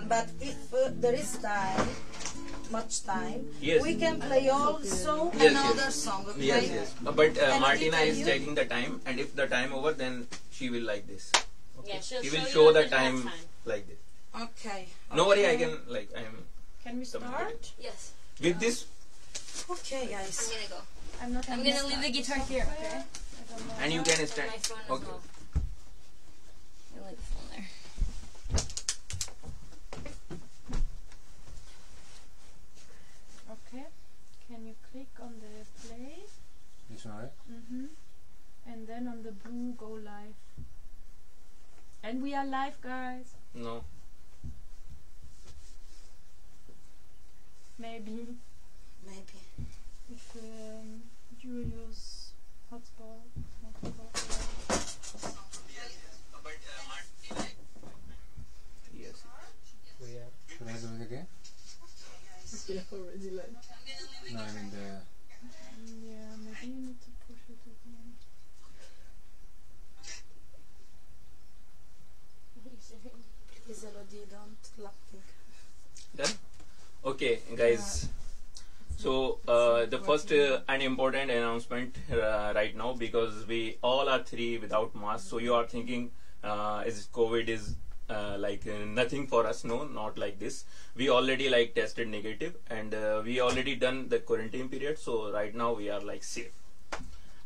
But if there is time, much time, Yes. we can play also Yes, another yes. song, okay? Yes, yes. But Can I Martina tell is you? checking the time, and if the time over, then she will like this. Yeah, she'll He will show show you the at half time like this. Okay. No worry, I okay. can like I am Can we start? Yes. with this, Okay, I'm guys. gonna go. I'm gonna leave the guitar here, okay? and you can stand. My phone as Okay. well. I'll leave the phone there. Okay. Can you click on the play? This one, right? And then on the blue go live. And we are live, guys. No. Maybe Maybe. if you use hotspot. Yes. Should I do it again? No, I mean the... Yeah, maybe you need to push it again. Please, Elodie, don't laughing. Done? Okay, guys. So the first and important announcement right now, because we all are three without mask. So you are thinking, is COVID is like nothing for us? No, not like this. We already like tested negative, and we already done the quarantine period. So right now we are like safe.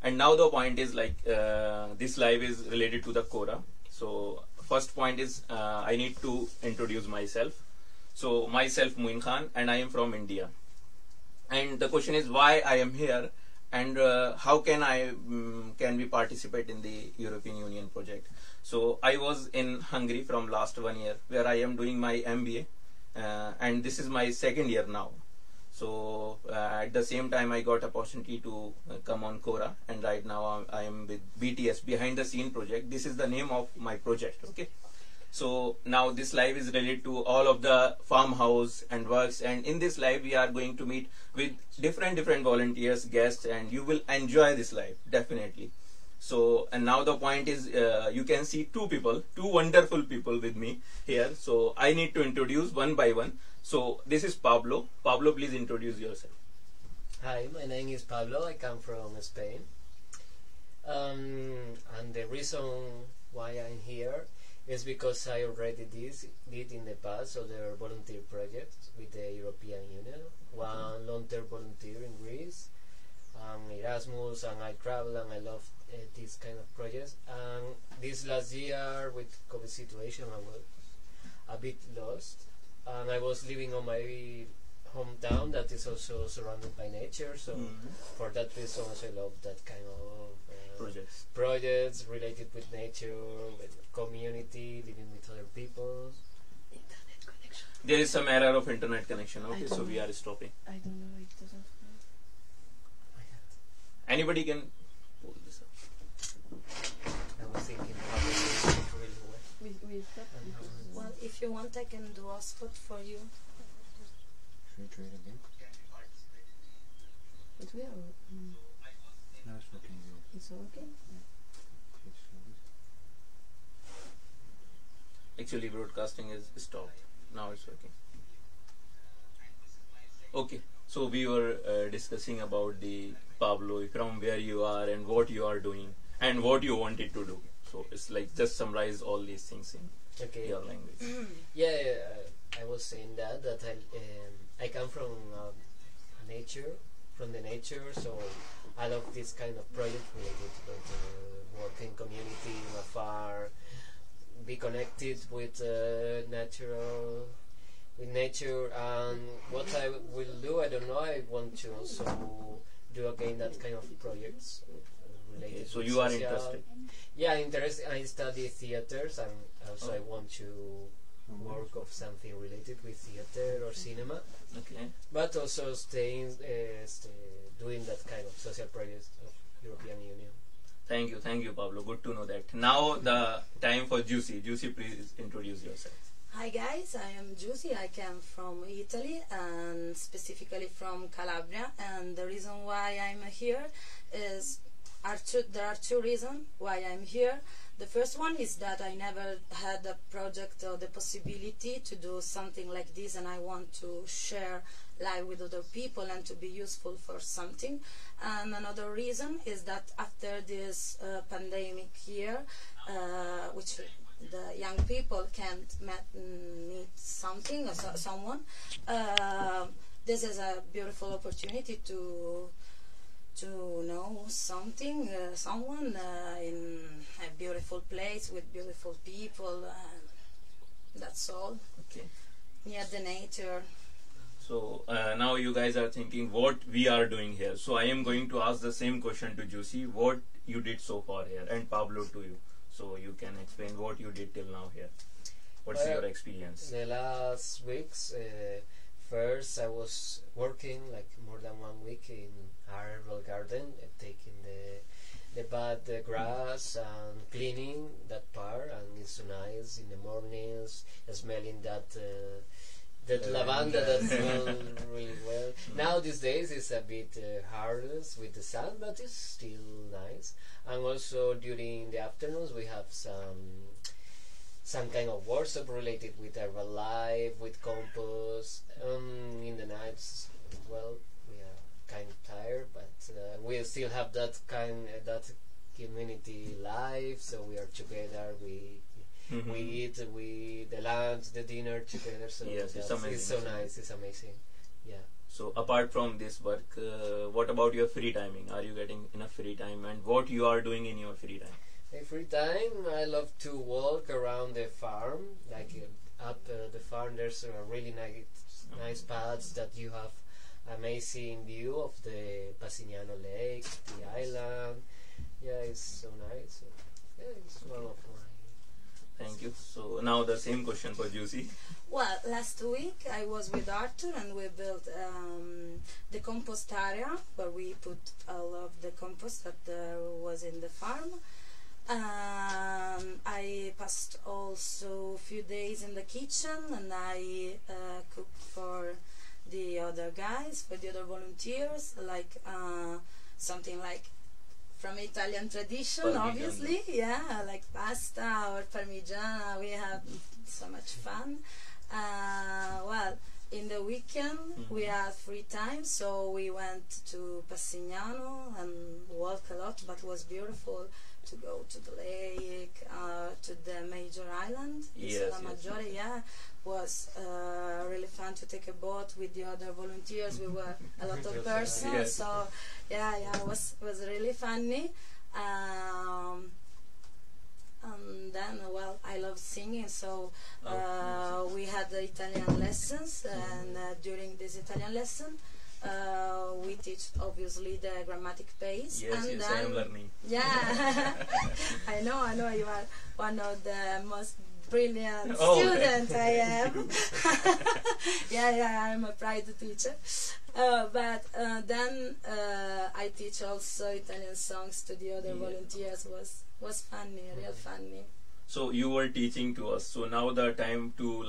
And now the point is like this live is related to the Kora. So first point is I need to introduce myself. So myself Muin Khan, and I am from India. And the question is why I am here, and how can we participate in the European Union project. So I was in Hungary from last 1 year, where I am doing my MBA, and this is my second year now. So at the same time I got opportunity to come on Kora, and right now I am with BTS, Behind the Scene Project. This is the name of my project. Okay. So now this live is related to all of the farmhouse and works, and in this live we are going to meet with different volunteers, guests, and you will enjoy this live definitely. So, and now the point is you can see two wonderful people with me here. So I need to introduce one by one. So this is Pablo. Pablo, please introduce yourself. Hi, my name is Pablo. I come from Spain. And the reason why I'm here is because I already did in the past other volunteer projects with the European Union. One long-term volunteer in Greece, Erasmus, and I travel and I love these kind of projects. And this last year with COVID situation I was a bit lost, and I was living on my hometown that is also surrounded by nature, so for that reason I love that kind of projects related with nature, with community, living with other people. Internet connection. There is some error of internet connection. Okay, so we are stopping. I don't know, it doesn't work. Anybody can pull this up. I was thinking how to do it really well. We stopped because Well, if you want, I can do a spot for you. Should we try it again? but we are No, it's working. it's okay. Actually, broadcasting is stopped. Now it's working. Okay, so we were discussing about the Pablo, from where you are and what you are doing and what you wanted to do. So it's like just summarize all these things in Okay. your language. Yeah, I was saying that I come from nature, so I love this kind of project related to work in community, in a farm, be connected with nature, and what I will do, I don't know. I want to also do again that kind of projects related. Okay, so with you are social. interested. Yeah, interested. I study theaters, and also I want to work of something related with theater or cinema, Okay. but also staying doing that kind of social projects of European Union. Thank you, Pablo. Good to know that. Now the time for Juicy. Juicy, please introduce yourself. Hi guys, I am Giusy. I come from Italy, and specifically from Calabria, and the reason why I'm here is there are two reasons why I'm here. The first one is that I never had a project or the possibility to do something like this, and I want to share life with other people and to be useful for something. And another reason is that after this pandemic year, which the young people can't meet something or someone, this is a beautiful opportunity to know something, someone in a beautiful place with beautiful people, and that's all. Okay. Near the nature. So now you guys are thinking what we are doing here. So I am going to ask the same question to Juicy. What you did so far here, and Pablo to you. So you can explain what you did till now here. What's your experience? The last weeks, first I was working like more than 1 week in herbal garden, taking the bad grass and cleaning that part, and it's so nice in the mornings, smelling that lavender that smells really well. Now these days it's a bit harder with the sun, but it's still nice. And also during the afternoons we have some kind of workshop related with herbal life, with compost. In the nights, well, we are kind of tired, but we still have that community life. So we are together. We eat, the lunch, the dinner together. So yes, it's amazing. It's so nice. It's amazing. Yeah. So apart from this work, what about your free timing? Are you getting enough free time, and what you are doing in your free time? In free time, I love to walk around the farm. Like up the farm, there's a really nice paths that you have amazing view of the Pasignano Lake, the island. Yeah, it's so nice. So, yeah, it's one of my. Thank you. So now the same question for Juicy. Well, last week I was with Arthur and we built the compost area where we put all of the compost that was in the farm. I passed also a few days in the kitchen, and I cooked for the other guys, for the other volunteers, like something like from Italian tradition, Parmigiana. obviously, yeah, like pasta or parmigiana. We had so much fun. Well, in the weekend we had free time, so we went to Pasignano and walked a lot, but it was beautiful to go to the lake, to the major island, Yes, Isola Maggiore. Yeah, was really fun to take a boat with the other volunteers. We were a lot of persons, Yes. so yeah, it was really funny. And then, well, I love singing, so we had the Italian lessons, and during this Italian lesson we teach obviously the grammatic pace. Yes, and yes, then, I am learning. Yeah, I know you are one of the most brilliant Oh, students I am. yeah, I'm a private teacher. But then I teach also Italian songs to the other volunteers. Was funny, real funny. So you were teaching to us. So now the time to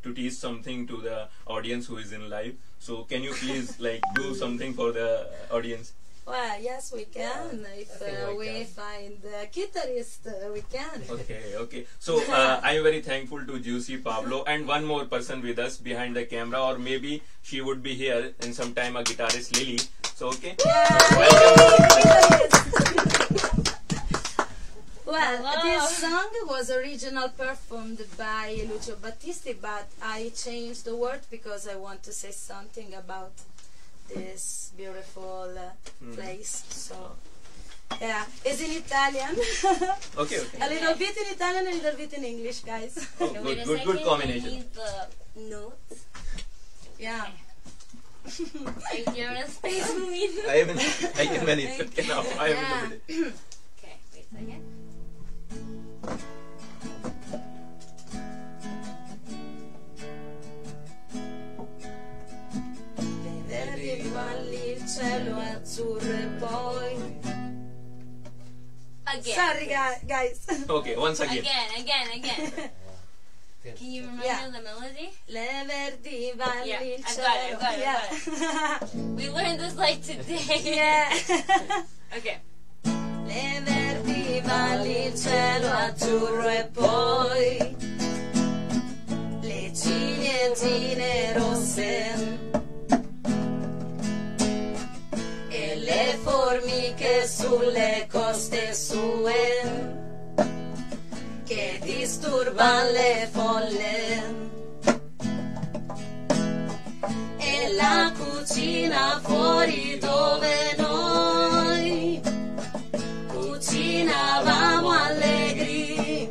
to teach something to the audience who is in live. So can you please do something for the audience? Well, yes, we can. If we find the guitarist, we can. Okay. So I am very thankful to Juicy, Pablo, and one more person with us behind the camera, or maybe she would be here in some time, a guitarist, Lily. So okay. Well, this song was originally performed by Lucio Battisti, but I changed the word because I want to say something about this beautiful place. So, yeah, it's in Italian. Okay. A little bit in Italian, a little bit in English, guys. Oh, good combination. I need the notes. Yeah. Are you giving us space when we do? I can manage. Okay, now I am in the middle. Okay, wait a second. Verdi valli, il cielo è azzurro e poi. Again. Sorry, guys. Okay, once again. Again. Can you remember the melody? Le verdi valli, Yeah, il I cielo. got it. We learned this like today. Yeah. Okay. Le verdi cavalli, il cielo azzurro e poi le ciliegine rosse e le formiche sulle coste sue che disturban le folle. E la cucina fuori dove noi cucinavamo allegri,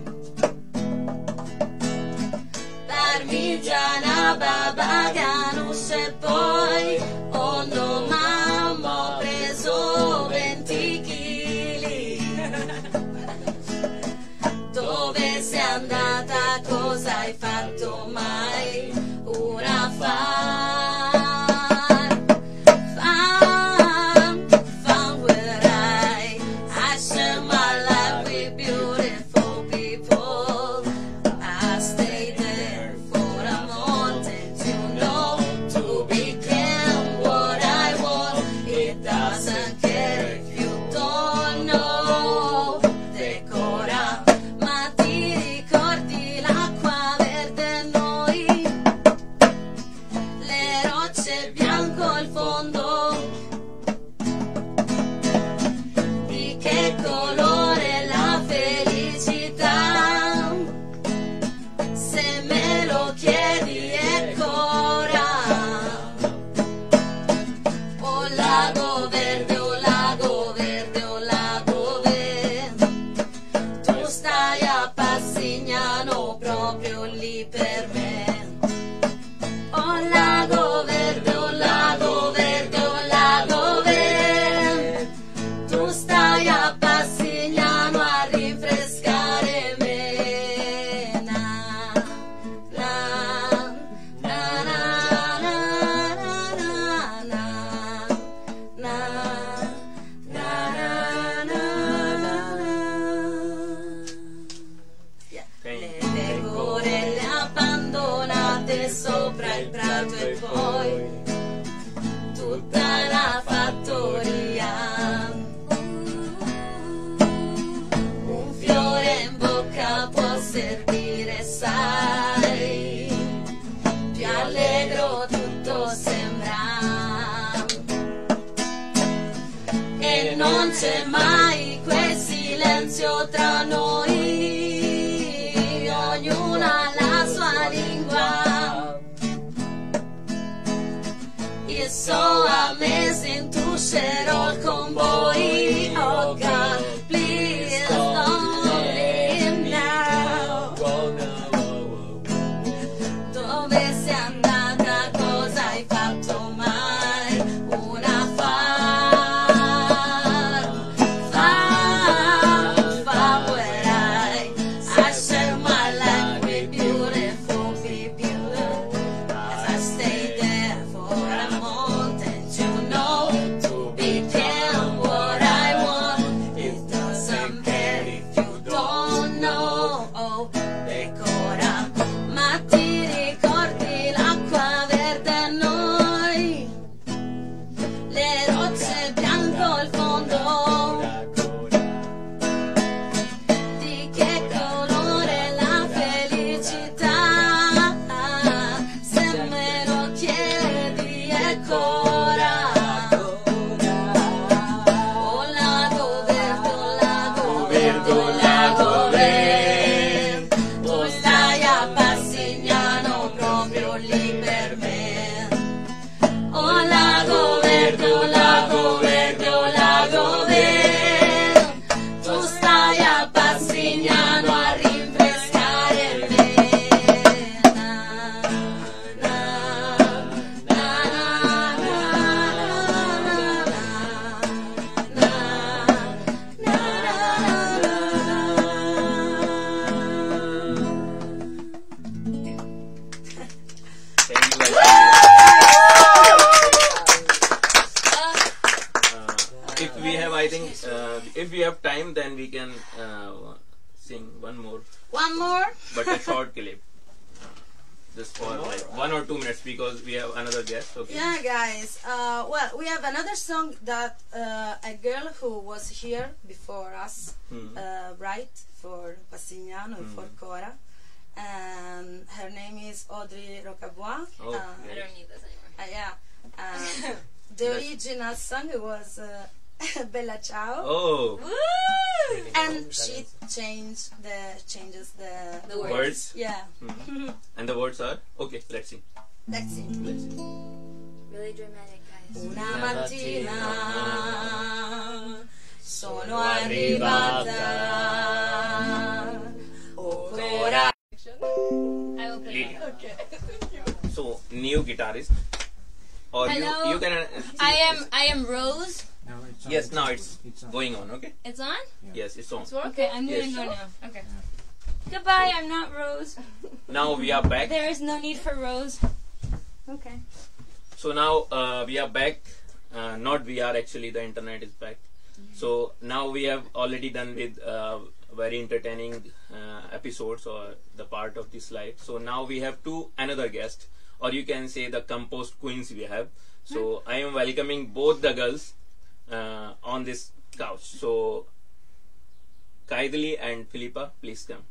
parmigiana, baba ganoush e poi oh no mamma ho preso 20 chili. Dove sei andata, cosa hai fatto mai? Un affare. C'è mai quel silenzio tra noi, ognuna ha la sua lingua. It's so amazing to share all convoy. Oh God, please don't leave now. Dove sei andata, cosa hai fatto mai? Un affare. If we have time, then we can sing one more. One more? But a short clip. just for like 1 or 2 minutes because we have another guest. Okay. Yeah, guys. Well, we have another song that a girl who was here before us, right, for Passignano and for Kora, and her name is Audrey Rocabois. Oh, I don't need this anymore. Yeah. The original song was Bella Ciao. Oh, Woo! And she changes the words. Yeah. And the words are okay. Let's see. Let's see. Let's see. Really dramatic, guys. Una mattina sono arrivata. Oh, Kora. I will play it. Okay, thank you. So new guitarist, or Hello. you can. I am Rose. No, it's on. Yes, now it's on. going on. Okay. It's on? Yes, it's on. It's working? Okay, I'm Yes. gonna go now. Okay. Yeah. Goodbye, I'm not Rose. Now we are back. There is no need for Rose. Okay. So now we are back. Not we are actually. The internet is back. So now we have already done with very entertaining episodes or the part of this life. So now we have another guest, or you can say the compost queens we have. So I am welcoming both the girls on this couch. So Kaidali and Philippa, please come.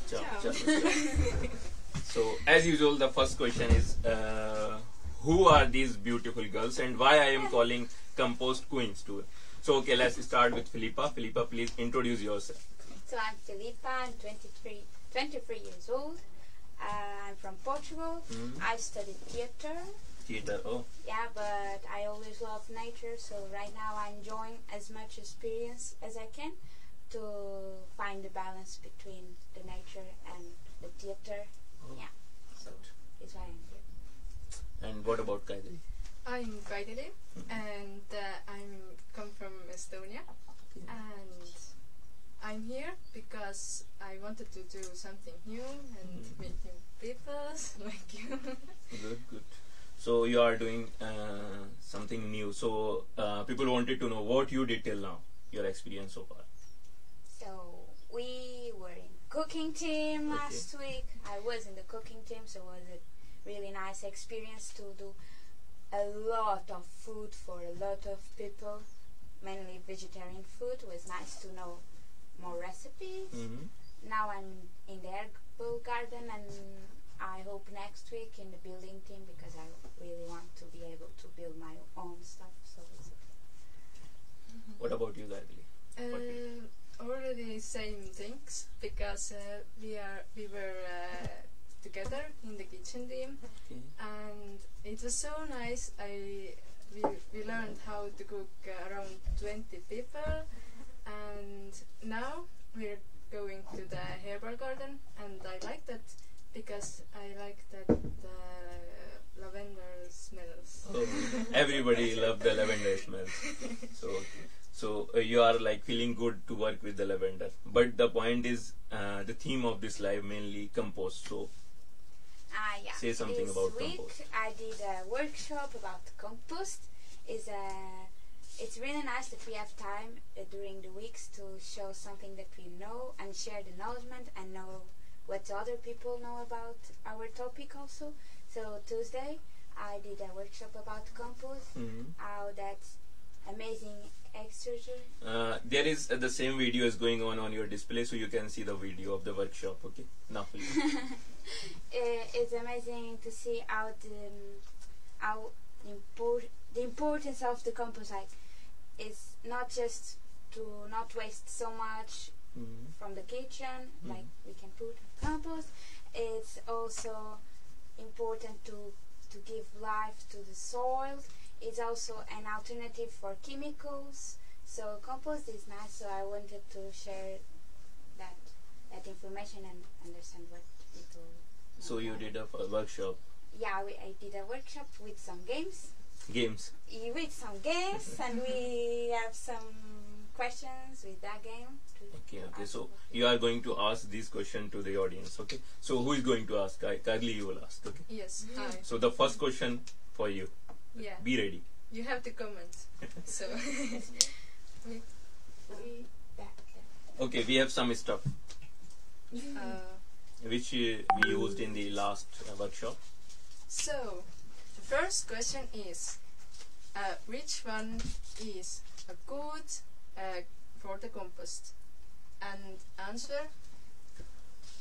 Ciao, ciao, ciao. So as usual, the first question is who are these beautiful girls and why I am calling compost queens to it. So okay, let's start with Philippa. Philippa, please introduce yourself. So I'm Filipa, I'm 23 years old. I'm from Portugal. I studied theater. Theater, oh. Yeah, but I always love nature, so right now I'm enjoying as much experience as I can to find the balance between the nature and the theater. Oh. Yeah, so it's why I'm here. And what about Kaidali? I'm Kaidali, and I'm come from Estonia, and I'm here because I wanted to do something new and meet new people like you. Good, good. So you are doing something new. So people wanted to know what you did till now, your experience so far. So we were in cooking team last week. I was in the cooking team, so it was a really nice experience to do a lot of food for a lot of people, mainly vegetarian food. It was nice to know more recipes. Now I'm in the herbal garden, and I hope next week in the building team, because I really want to be able to build my own stuff. So it's What about you, Kaidali? Already same things because we were together in the kitchen team, and it was so nice. We learned how to cook around 20 people, and now we're going to the herbal garden, and I like that because I like that the lavender smells. Oh, everybody loved the lavender smell. So you are like feeling good to work with the lavender. But the point is, the theme of this live mainly compost. So yeah. say something this about week compost. I did a workshop about compost. It's really nice that we have time during the weeks to show something that we know and share the knowledge and know what other people know about our topic also. So Tuesday I did a workshop about compost, how that's amazing extruder. There is the same video is going on your display, so you can see the video of the workshop. Okay, now please. It's amazing to see how the importance of the compost. Like, it's not just to not waste so much from the kitchen, like we can put compost. It's also important to give life to the soil. It's also an alternative for chemicals. So compost is nice, so I wanted to share that information and understand what people know. So you did a workshop. Yeah, I did a workshop with some games. Games. With some games, and we have some questions with that game. Okay. So you are going to ask these questions to the audience. Okay. So who is going to ask? Kaidali, you will ask. Okay. Yes, hi. So the first question for you. Yeah. Be ready. You have to comment. So Okay, we have some stuff which we used in the last workshop. So, the first question is, which one is a good for the compost? And answer?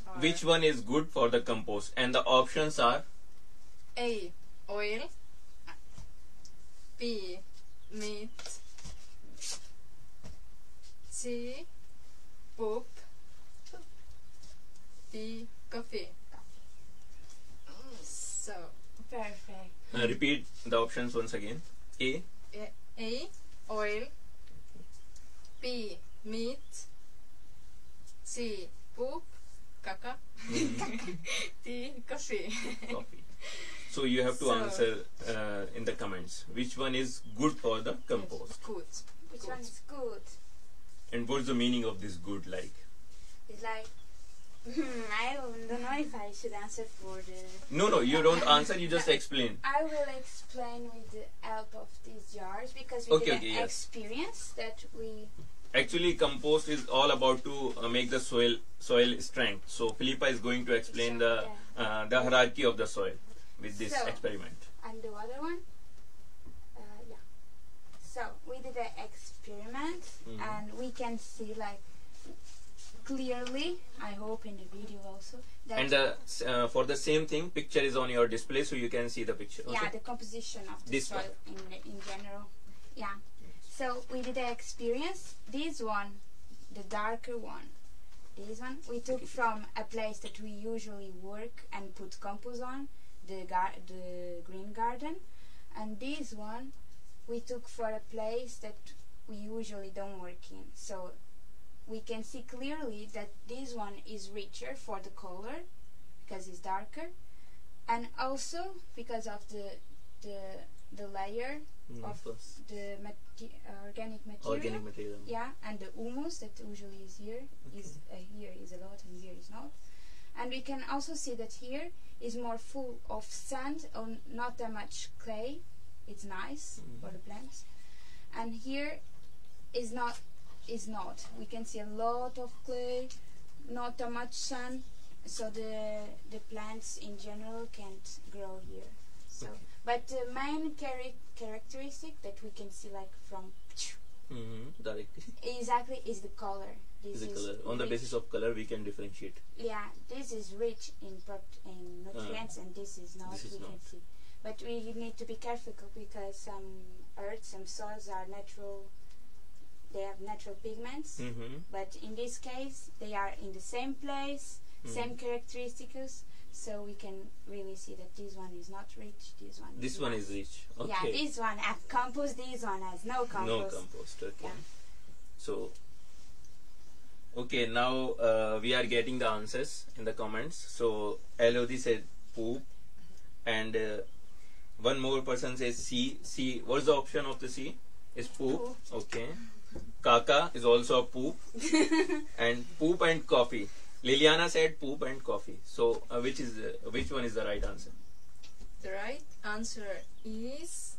are Which one is good for the compost? And the options are A. Oil. B. Meat. C. Poop. D. Coffee. So, Perfect. repeat the options once again. A. A. Oil. B. Meat. C. Poop. Caca. D. Coffee. Coffee. So you have to So- answer in the comments which one is good for the compost. Good. Which Good. one is good? And what's the meaning of this good like? It's like, I don't know if I should answer for the... No, you don't answer, you just explain. I will explain with the help of these jars because we Okay, did an yes. experience that we... Actually, compost is all about to make the soil strength. So Philippa is going to explain the hierarchy of the soil with this So- experiment. And the other one? Yeah. So we did an experiment and we can see like clearly, I hope in the video also, that And for the same thing, picture is on your display, so you can see the picture. Okay? yeah, the composition of the This soil in general. Yeah. So we did an experience. This one, the darker one, this one we took from a place that we usually work and put compost on, the green garden, and this one we took for a place that we usually don't work in. So we can see clearly that this one is richer for the color because it's darker, and also because of the layer of the organic material. Organic material. Yeah, and the humus that usually is here is here is a lot and here is not. And we can also see that here is more full of sand or not that much clay. It's nice for the plants. And here is not. We can see a lot of clay, not that much sun, so the plants in general can't grow here. So, but the main characteristic that we can see like from Directly. exactly is the color. This The is color. On the rich- basis of color, we can differentiate. Yeah, this is rich in nutrients, and this is not. This is we not. can see, but we need to be careful because some earth, some soils are natural. They have natural pigments, but in this case, they are in the same place, same characteristics. So we can really see that this one is not rich. This one. This one is rich. Okay. Yeah, this one has compost. This one has no compost. No compost. Okay. Yeah. So, okay, now we are getting the answers in the comments. So, Elodie said poop, and one more person says C. C. What's the option of the C? Is poop. Okay. Kaka is also a poop, and poop and coffee. Liliana said poop and coffee. So, which one is the right answer? the right answer is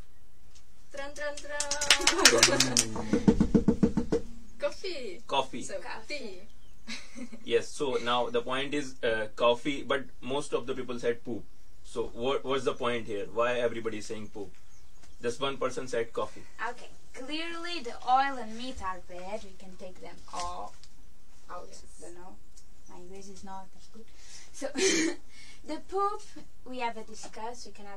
coffee. Coffee. So tea. Yes. So now the point is coffee, but most of the people said poop. So what's the point here? Why everybody is saying poop? Just one person said coffee. Okay, clearly the oil and meat are bad. We can take them all out. Don't know. My English is not that good. So the poop we can have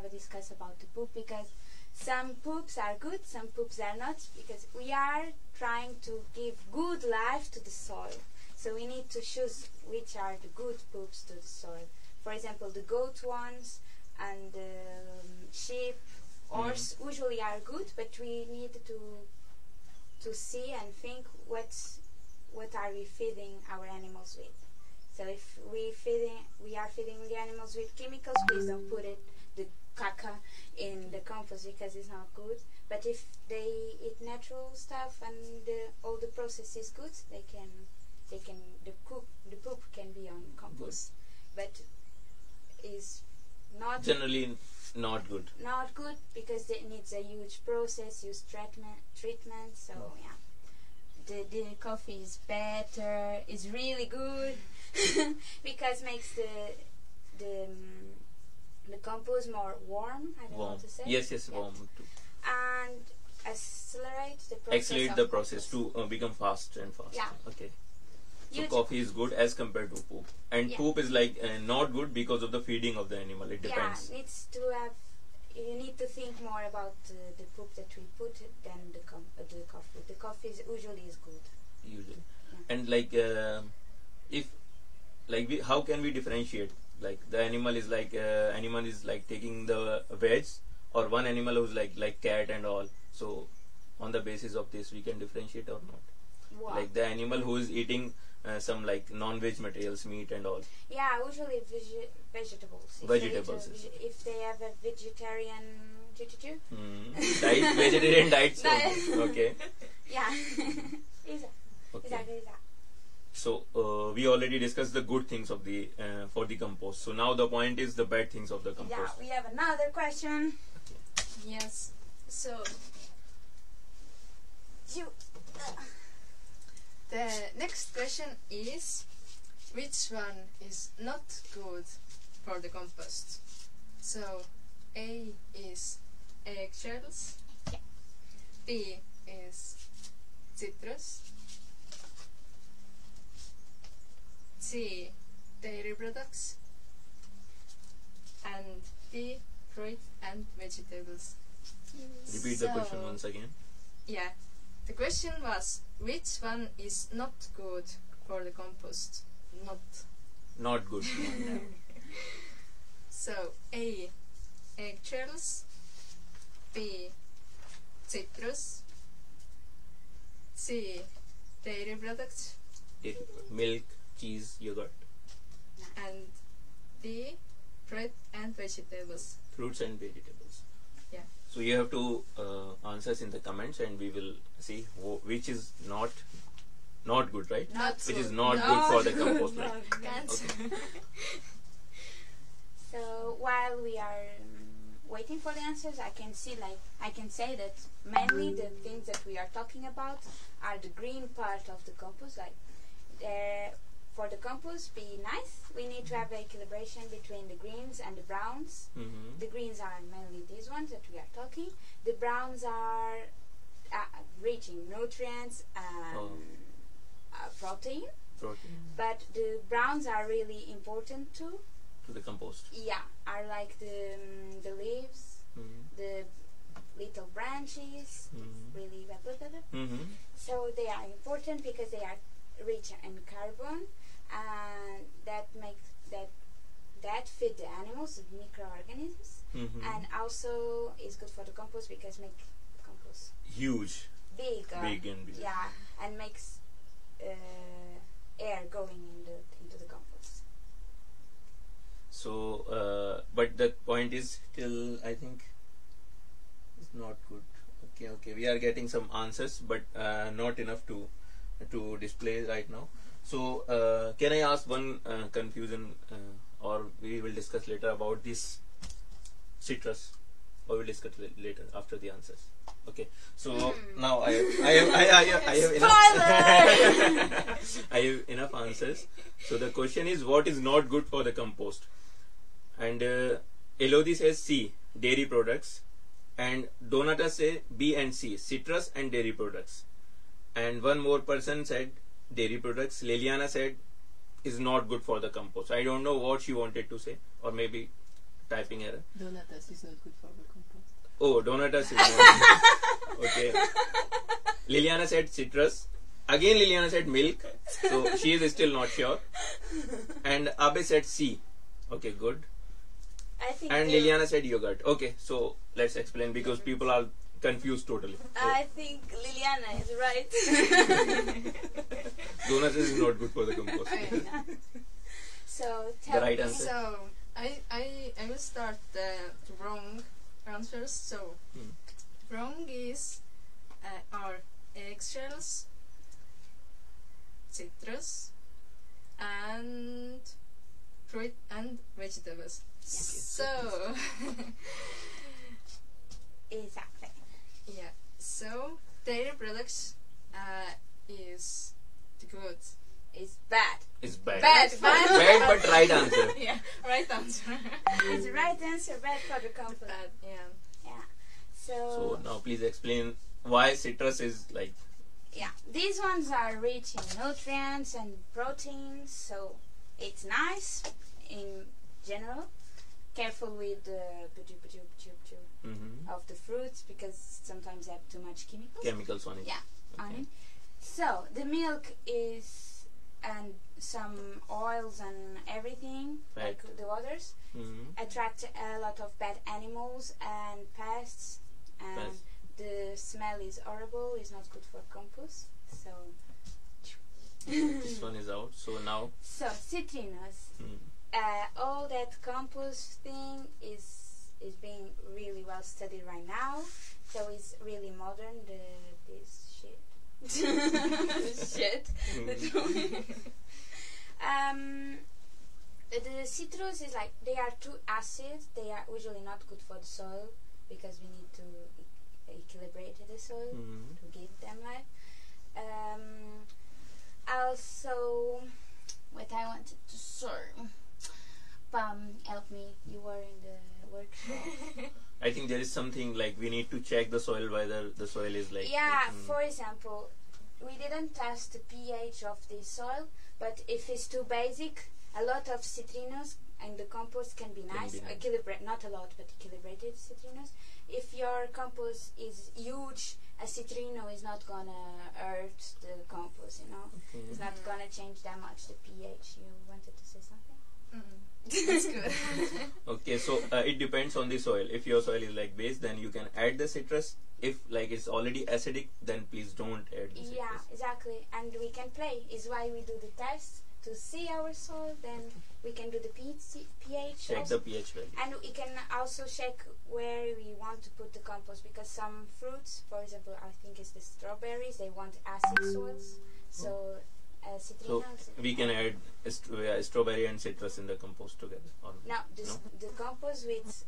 a discuss about the poop because some poops are good, some poops are not, because we are trying to give good life to the soil. So we need to choose which are the good poops to the soil. For example, the goat ones and the sheep, horse usually are good, but we need to see and think what are we feeding our animals with. So if we are feeding the animals with chemicals, please don't put the caca in the compost because it's not good. But if they eat natural stuff and all the process is good, the poop can be on compost. But is not Generally not good. not good because it needs a huge process, treatment. So yeah, the coffee is better, is really good, because makes the compost more warm. I don't know Warm. how to say. Yes, Yeah. warm too. And accelerate the process. Accelerate of the process compost. to become fast and fast. Yeah. Okay. So You- coffee is good as compared to poop, and Yeah. poop is like not good because of the feeding of the animal. It depends. Yeah, needs to have. You need to think more about the poop that we put than the coffee. The coffee usually is good. Usually. Yeah. And like if like how can we differentiate, like the animal is like taking the veg, or one animal who's like cat and all, so on the basis of this we can differentiate or not, Wow. like the animal who is eating some like non-veg materials, meat and all. Yeah, usually vegetables. Vegetables. If they have a vegetarian tutu. Diet, vegetarian diet, so Diet. okay. Yeah. Exactly. Okay. So we already discussed the good things of the for the compost. So now the point is the bad things of the Yeah, compost. we have another question. Yes. So You. the next question is, which one is not good for the compost? So A is eggshells, B is citrus, C dairy products, and D fruit and vegetables. Repeat the So- question once again. Yeah, the question was, which one is not good for the compost? Not good. So A, eggshells, B, citrus, C, dairy products, Milk, cheese, yogurt, and D, fruit and vegetables. fruits and vegetables. Yeah. So you have to answer in the comments, and we will see which is not good, right? Not Which is good. not good for the compost, right? Not good. Can't. So while we are waiting for the answers, I can say that mainly the things that we are talking about are the green part of the compost. Like for the compost be nice, we need to have a calibration between the greens and the browns. Mm-hmm. The greens are mainly these ones that we are talking. The browns are rich in nutrients and protein. Protein But the browns are really important too. to the compost. Yeah, are like the leaves, Mm-hmm. the little branches, Mm-hmm. really blah, blah, blah, blah. Mm-hmm. So they are important because they are rich in carbon, and that makes that feed the animals, the microorganisms, Mm-hmm. and also is good for the compost because make the compost Huge, bigger. big and big. Yeah, and makes air going into the compost. So, but the point is still, I think, it's not good. Okay, we are getting some answers, but not enough to display right now. So, can I ask one confusion, or we will discuss later about this citrus, or we'll discuss later after the answers. Okay, so now I have enough. I have enough answers. So the question is, what is not good for the compost? And Elodie says C, dairy products, and Donata say B and C, citrus and dairy products. And one more person said dairy products. Liliana said is not good for the compost. I don't know what she wanted to say, or maybe typing error. Donatas is not good for the compost. Oh, Donatas is not good. Okay. Liliana said citrus. Again Liliana said milk. So she is still not sure. And Abe said C. Okay, good. I think And Liliana said yogurt. Okay, so let's explain because people are confused totally. I think Liliana is right. Donuts is not good for the compost. So The tell right me. answer. So I will start the wrong answers. So wrong is are eggshells, citrus, and fruit and vegetables. So Exactly. yeah. So dairy products is good. It's bad. It's bad. Bad. Bad, but right answer. Yeah, right answer. It's the right answer. Bad for the compost. Bad, yeah. Yeah. So now please explain why citrus is like. Yeah, these ones are rich in nutrients and proteins, so it's nice in general. Careful with the Mm-hmm. of the fruits because sometimes they have too much chemicals. Chemicals on it. Yeah, on Okay. it. So the milk is and some oils and everything Right. like the waters Mm-hmm. attract a lot of bad animals and pests, and Pests. the smell is horrible. It's not good for compost. So This one is out. So now. citrus. Mm. All that compost thing is being really well studied right now. So it's really modern. This shit. This shit. The citrus is like they are too acid. They are usually not good for the soil because we need to equilibrate the soil Mm-hmm. to give them life. Also, what I wanted to say. Help me. You were in the workshop. I think there is something like we need to check the soil whether the soil is like. Yeah, for example, we didn't test the pH of the soil, but if it's too basic, a lot of citrus and the compost can be nice. be nice. Not a lot, but equilibrated citrus. If your compost is huge, a citrino is not gonna hurt the compost, you know. Okay. It's not gonna change that much the pH. You wanted to say something? That's good. Okay, so it depends on the soil. If your soil is like base, then you can add the citrus. If like it's already acidic, then please don't add the citrus. Yeah, exactly. And we can play. Is why we do the test to see our soil. Then we can do the pH. Check also. the pH value. And we can also check where we want to put the compost because some fruits, for example, I think it's the strawberries, they want acid soils. So So citrinos. we can add strawberry and citrus in the compost together. Or No, the compost with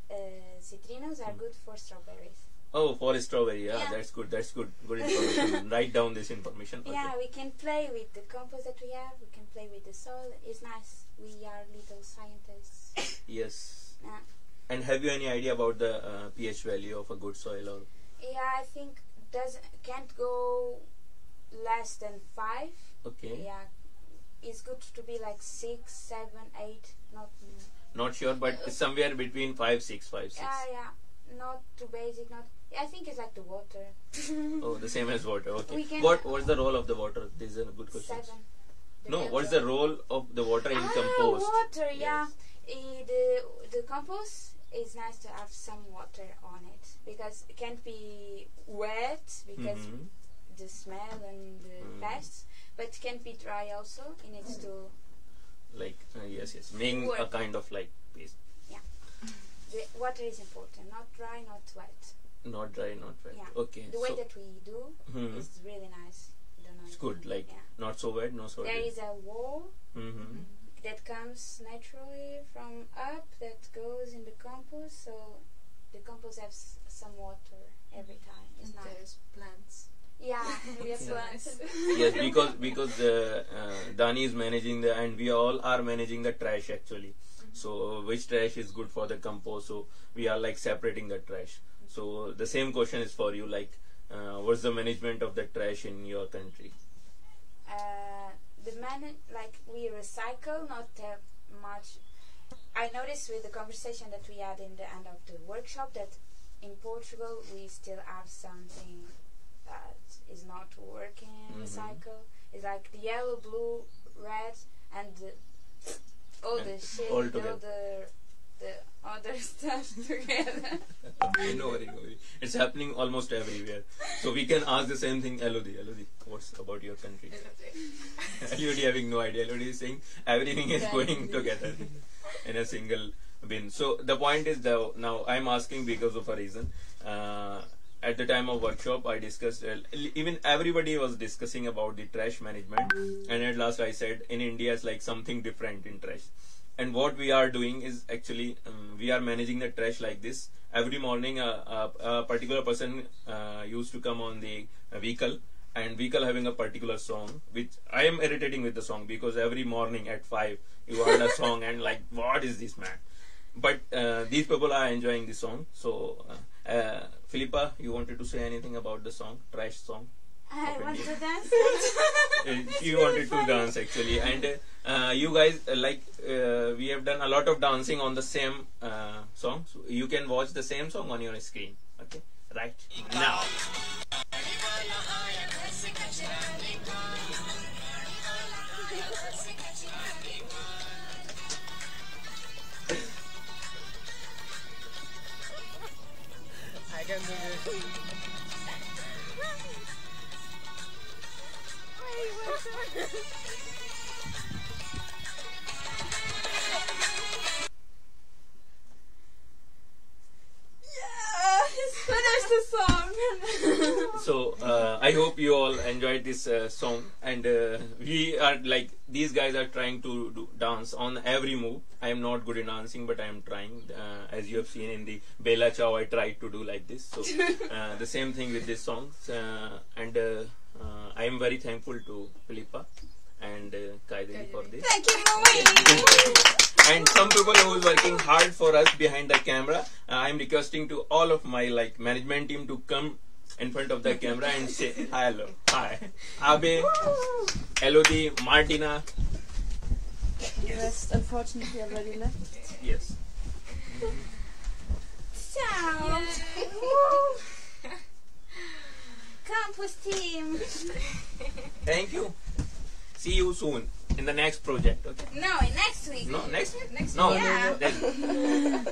citrinos are good for strawberries. Oh, for strawberry, Yeah. That's good. That's good. Good information. Write down this information. Okay. Yeah, we can play with the compost that we have. We can play with the soil. It's nice. We are little scientists. Yes. Yeah. And have you any idea about the pH value of a good soil? Or Yeah, I think can't go less than 5. okay, Yeah, it's good to be like 6, 7, 8. not sure, but it's somewhere between 5, 6, 5, 6. Yeah, not too basic. Not. I think it's like the water. Oh, the same as water. Okay. We can- What's the role of the water? This is a good question. 7. No, what's the role of the water in compost? Water. Yeah. Yes. The compost is nice to have some water on it because it can't be wet because Mhm. the smell and the pests, but it can be dry also. It needs to. Like yes, being a Wet. kind of like paste. The water is important, not dry, not wet. Not dry, not wet. Yeah. Okay. The way so, that we do Mhm. is really nice. I don't know it's if good. you- Like yeah. not so wet, no so There dry. is a wall Mm-hmm. that comes naturally from up that goes in the compost, so the compost has some water every time. It's nice. There's plants. Yeah, we have So plants. Yes, because Dani is managing and we all are managing the trash actually. So which trash is good for the compost? So we are like separating the trash. So the same question is for you. Like, what's the management of the trash in your country? We recycle not that much. I noticed with the conversation that we had in the end of the workshop that in Portugal we still have something that is not working in the Mhm. cycle. It's like the yellow, blue, red, and all the And shit, all all together. the other stuff together. Okay, no worry. It's happening almost everywhere. So we can ask the same thing. Elodie, what's about your country? Elodie having no idea. Elodie is saying everything is going together in a single bin. So the point is now I'm asking because of a reason. At the time of workshop, I discussed, even everybody was discussing about the trash management, and at last I said in India it's like something different in trash. And what we are doing is actually we are managing the trash like this. Every morning a particular person used to come on the vehicle and Vehicle having a particular song, which I am irritating with the song because every morning at 5 you heard a song and like, what is this, man? But these people are enjoying the song. So, Philippa, you wanted to say anything about the song, Trash song? I want to dance. She wanted to dance actually, and you guys we have done a lot of dancing on the same song. So you can watch the same song on your screen. Okay, right now. I can do this. Finish the song. So I hope you all enjoyed this song, and we are like, these guys are trying to dance on every move. I am not good in dancing, but I am trying. As you have seen in the Bella Ciao, I tried to do like this. So the same thing with this song, and I am very thankful to Philippa and Kaideri for this. Thank you, Maureen. And some people who is working hard for us behind the camera. I am requesting to all of my management team to come in front of the camera and say hello, hi. Abe, Elodie, Martina. The rest, unfortunately, already left. Yes. Ciao. Campus team. Thank you. See you soon in the next project. Okay. No, next week. No, next week. Next No. week. Yeah. Then-